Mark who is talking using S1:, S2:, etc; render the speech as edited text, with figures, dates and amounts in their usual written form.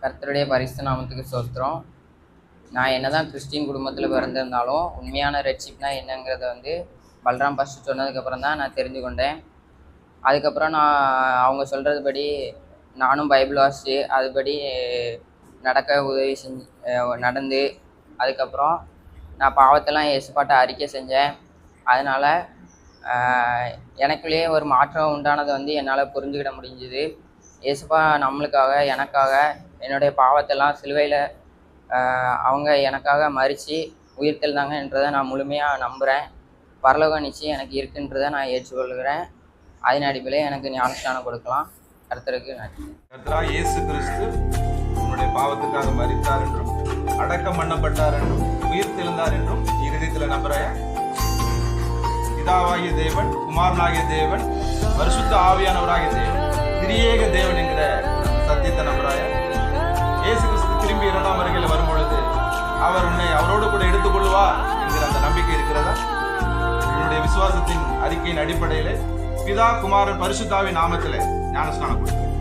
S1: கர்த்தருடைய பரிசுத்த நாமத்துக்கு ஸ்தோத்திரம். நான் என்னதான் கிறிஸ்டின் குடும்பத்தில் பிறந்திருந்தாலும் உண்மையான ரெட்ஷிப்னா என்னங்கிறத பல்ராம் பாஸ்டர் சொன்னதுக்கப்புறம் தான் நான் தெரிஞ்சு கொண்டேன். அதுக்கப்புறம் நான் அவங்க சொல்கிறதுபடி நானும் பைபிள் வாசித்து அதுபடி நடக்க உதவி நடந்து அதுக்கப்புறம் நான் பாவத்தெல்லாம் இயேசுப்பாட்ட அறிக்கை செஞ்சேன். அதனால் எனக்குள்ளேயே ஒரு மாற்றம் உண்டானதை என்னால் புரிஞ்சுக்கிட முடிஞ்சுது. இயேசுப்பா நம்மளுக்காக எனக்காக என்னுடைய பாவத்தெல்லாம் சிலுவையில் அவங்க எனக்காக மரித்து உயிர்த்தெழுந்தாங்க என்றதை நான் முழுமையாக நம்புகிறேன். பரலோக நிச்சயம் எனக்கு இருக்குன்றதை நான் ஏற்றுக்கொள்கிறேன். அதன் அடிப்படையில் எனக்கு ஞானஸ்நானம் கொடுக்கலாம். கர்த்தருக்கு நன்றி.
S2: கர்த்தராகிய இயேசு கிறிஸ்து உன்னுடைய பாவத்துக்காக மரித்தார் என்றும் அடக்கம் பண்ணப்பட்டார் என்றும் உயிர்த்தெழுந்தார் என்றும் இருதயத்தில் நம்புறாயா? பிதாவாகிய தேவன், குமாரனாகிய தேவன், பரிசுத்த ஆவியானவராகிய தேவன், திரியேக தேவன் என்கிற சத்தியத்தை நம்புறாயா? இயேசு கிறிஸ்து திரும்பி 2ஆம் வருகையில் வரும்பொழுது அவர் உன்னை அவரோடு கூட எடுத்துக்கொள்வார் என்கிற அந்த நம்பிக்கை இருக்கிறதா? என்னுடைய விசுவாசத்தின் அறிக்கையின் அடிப்படையில் பிதா, குமாரன், பரிசுத்தாவின் நாமத்திலே ஞானஸ்நானம் கொடுக்கிறேன்.